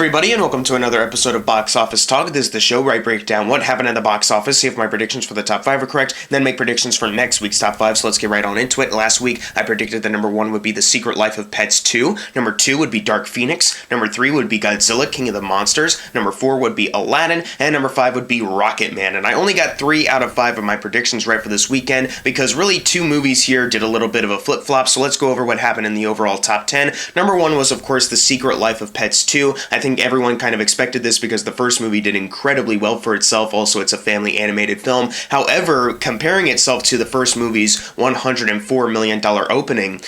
everybody, and welcome to another episode of Box Office Talk. This is the show where I break down what happened at the box office, see if my predictions for the top 5 are correct, then make predictions for next week's top 5, so let's get right on into it. Last week, I predicted that number 1 would be The Secret Life of Pets 2, number 2 would be Dark Phoenix, number 3 would be Godzilla, King of the Monsters, number 4 would be Aladdin, and number 5 would be Rocket Man. And I only got 3 out of 5 of my predictions right for this weekend, because really 2 movies here did a little bit of a flip-flop, so let's go over what happened in the overall top 10. Number 1 was, of course, The Secret Life of Pets 2. I think everyone kind of expected this because the first movie did incredibly well for itself. Also, it's a family animated film. However, comparing itself to the first movie's $104 million opening,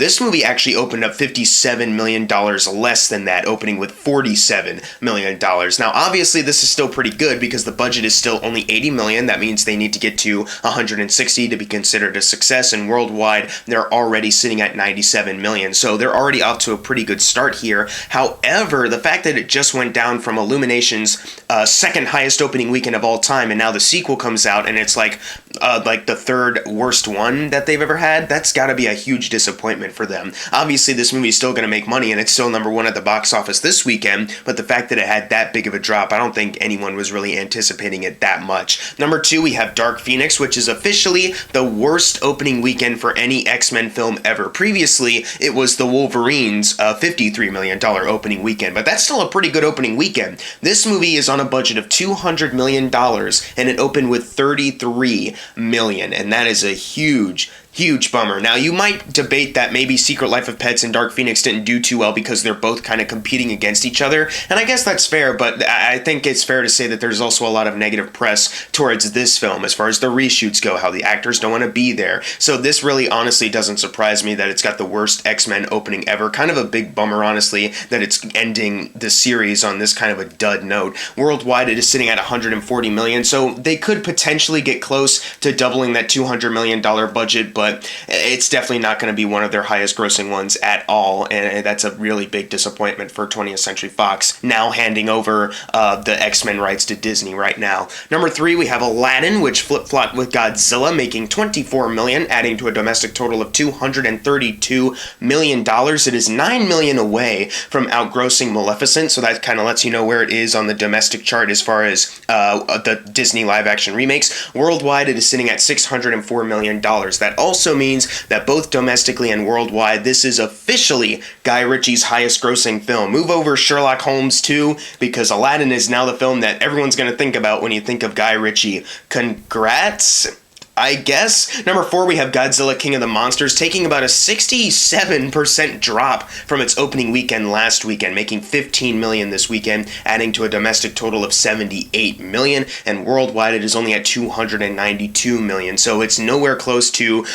this movie actually opened up $57 million less than that, opening with $47 million. Now, obviously, this is still pretty good because the budget is still only $80 million. That means they need to get to $160 to be considered a success, and worldwide, they're already sitting at $97 million. So they're already off to a pretty good start here. However, the fact that it just went down from Illumination's second highest opening weekend of all time, and now the sequel comes out and it's like the third worst one that they've ever had, that's got to be a huge disappointment for them. Obviously, this movie is still going to make money and it's still number 1 at the box office this weekend, but the fact that it had that big of a drop, I don't think anyone was really anticipating it that much. Number 2, we have Dark Phoenix, which is officially the worst opening weekend for any X-Men film ever. Previously, it was the Wolverine's $53 million opening weekend, but that's still a pretty good opening weekend. This movie is on a budget of $200 million, and it opened with $33 million, and that is a huge bummer. Now, you might debate that maybe Secret Life of Pets and Dark Phoenix didn't do too well because they're both kind of competing against each other, and I guess that's fair, but I think it's fair to say that there's also a lot of negative press towards this film as far as the reshoots go, how the actors don't want to be there. So this really honestly doesn't surprise me that it's got the worst X-Men opening ever. Kind of a big bummer, honestly, that it's ending the series on this kind of a dud note. Worldwide, it is sitting at $140 million, so they could potentially get close to doubling that $200 million budget, but it's definitely not going to be one of their highest grossing ones at all, and that's a really big disappointment for 20th Century Fox, now handing over the X-Men rights to Disney right now. Number 3, we have Aladdin, which flip-flopped with Godzilla, making $24 million, adding to a domestic total of $232 million. It is $9 million away from outgrossing Maleficent, so that kind of lets you know where it is on the domestic chart as far as the Disney live-action remakes. Worldwide, it is sitting at $604 million. That also means that both domestically and worldwide, this is officially Guy Ritchie's highest grossing film. Move over Sherlock Holmes 2, because Aladdin is now the film that everyone's going to think about when you think of Guy Ritchie. Congrats, I guess. Number 4, we have Godzilla, King of the Monsters, taking about a 67% drop from its opening weekend last weekend, making $15 million this weekend, adding to a domestic total of $78 million, and worldwide it is only at $292 million, so it's nowhere close to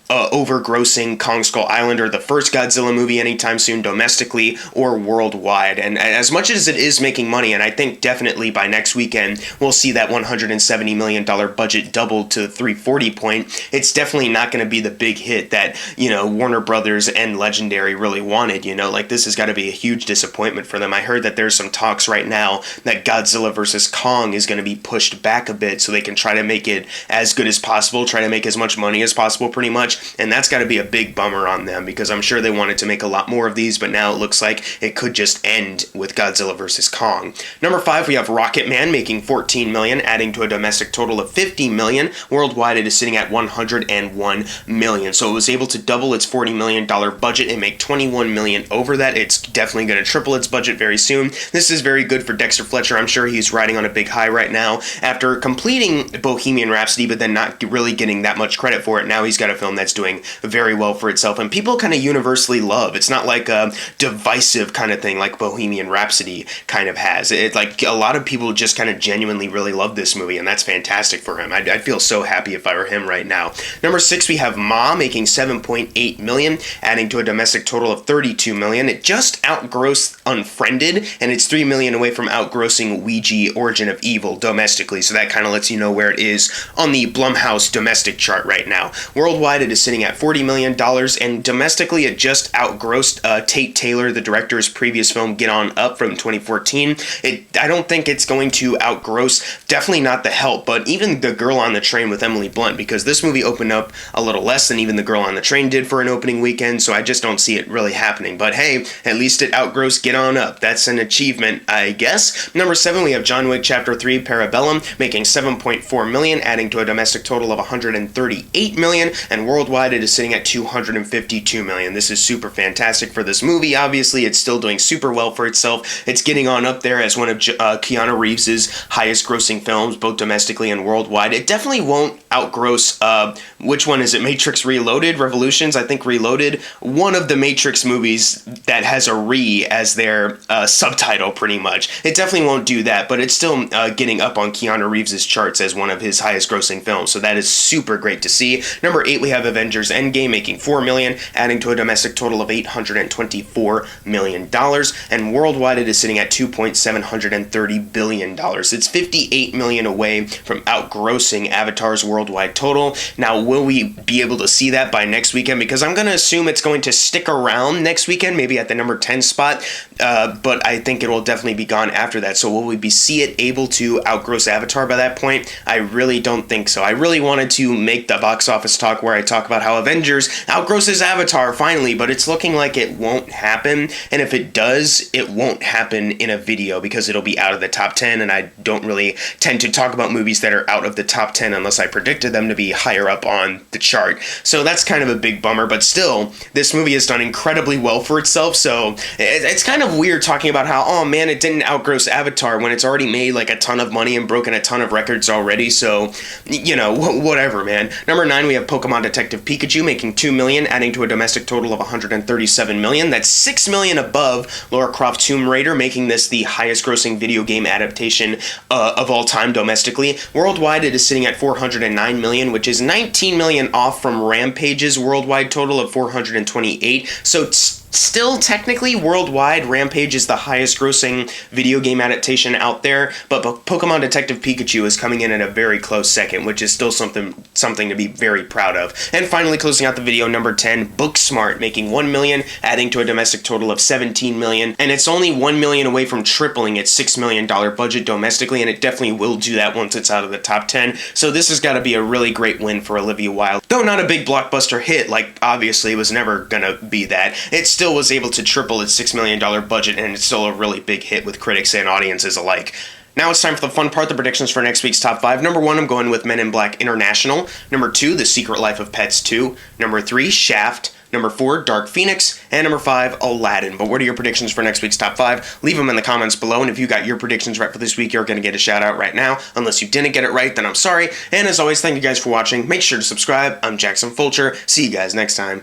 overgrossing Kong Skull Island or the first Godzilla movie anytime soon, domestically or worldwide. And as much as it is making money, and I think definitely by next weekend we'll see that $170 million budget doubled to the 340 point, it's definitely not going to be the big hit that, Warner Brothers and Legendary really wanted. Like, this has got to be a huge disappointment for them. I heard that there's some talks right now that Godzilla vs. Kong is going to be pushed back a bit so they can try to make it as good as possible, try to make as much money as possible pretty much. And that's got to be a big bummer on them, because I'm sure they wanted to make a lot more of these, but now it looks like it could just end with Godzilla vs. Kong. Number 5, we have Rocket Man, making $14 million, adding to a domestic total of $50 million. Worldwide, it is sitting at $101 million. So it was able to double its $40 million budget and make $21 million over that. It's definitely going to triple its budget very soon. This is very good for Dexter Fletcher. I'm sure he's riding on a big high right now. After completing Bohemian Rhapsody, but then not really getting that much credit for it, now he's got a film that's doing very well for itself, and people kind of universally love. It's not like a divisive kind of thing like Bohemian Rhapsody kind of has. It's like a lot of people just kind of genuinely really love this movie, and that's fantastic for him. I'd feel so happy if I were him right now. Number 6, we have Ma, making $7.8 million, adding to a domestic total of $32 million. It just outgrossed Unfriended, and it's $3 million away from outgrossing Ouija Origin of Evil domestically, so that kind of lets you know where it is on the Blumhouse domestic chart right now. Worldwide, it is is sitting at $40 million, and domestically it just outgrossed Tate Taylor, the director's previous film Get On Up from 2014. I don't think it's going to outgross, definitely not The Help, but even The Girl on the Train with Emily Blunt, because this movie opened up a little less than even The Girl on the Train did for an opening weekend, so I just don't see it really happening. But hey, at least it outgrossed Get On Up. That's an achievement, I guess. Number 7, we have John Wick Chapter 3 Parabellum, making $7.4 million, adding to a domestic total of $138 million, and worldwide it is sitting at $252 million. This is super fantastic for this movie. Obviously, it's still doing super well for itself. It's getting on up there as one of Keanu Reeves' highest grossing films, both domestically and worldwide. It definitely won't outgross, which one is it? Matrix Reloaded? Revolutions? I think Reloaded. One of the Matrix movies that has a re as their subtitle, pretty much. It definitely won't do that, but it's still getting up on Keanu Reeves' charts as one of his highest grossing films, so that is super great to see. Number 8, we have Avengers Endgame, making $4 million, adding to a domestic total of $824 million, and worldwide it is sitting at $2.730 billion. It's $58 million away from outgrossing Avatar's worldwide total. Now, will we be able to see that by next weekend? Because I'm going to assume it's going to stick around next weekend, maybe at the number 10 spot, but I think it will definitely be gone after that. So will we see it able to outgross Avatar by that point? I really don't think so. I really wanted to make the box office talk where I talk about how Avengers outgrosses Avatar finally, but it's looking like it won't happen, and if it does, it won't happen in a video because it'll be out of the top 10, and I don't really tend to talk about movies that are out of the top 10 unless I predicted them to be higher up on the chart. So that's kind of a big bummer, but still, this movie has done incredibly well for itself, so it's kind of weird talking about how, oh man, it didn't outgross Avatar when it's already made like a ton of money and broken a ton of records already, so, you know, whatever, man. Number 9, we have Pokemon Detective Pikachu, making $2 million, adding to a domestic total of $137 million. That's $6 million above Lara Croft Tomb Raider, making this the highest grossing video game adaptation of all time domestically. Worldwide, it is sitting at $409 million, which is $19 million off from Rampage's worldwide total of $428. So still, technically, worldwide, Rampage is the highest grossing video game adaptation out there, but Pokemon Detective Pikachu is coming in at a very close second, which is still something to be very proud of. And finally, closing out the video, number 10, Booksmart, making $1 million, adding to a domestic total of $17 million, and it's only $1 million away from tripling its $6 million budget domestically, and it definitely will do that once it's out of the top 10, so this has got to be a really great win for Olivia Wilde. Though not a big blockbuster hit, like, obviously, it was never gonna be that, it's still was able to triple its $6 million budget, and it's still a really big hit with critics and audiences alike. Now it's time for the fun part, the predictions for next week's top 5. Number 1, I'm going with Men in Black International. Number 2, The Secret Life of Pets 2. Number 3, Shaft. Number 4, Dark Phoenix. And number 5, Aladdin. But what are your predictions for next week's top 5? Leave them in the comments below, and if you got your predictions right for this week, you're going to get a shout out right now. Unless you didn't get it right, then I'm sorry. And as always, thank you guys for watching. Make sure to subscribe. I'm Jackson Fulcher. See you guys next time.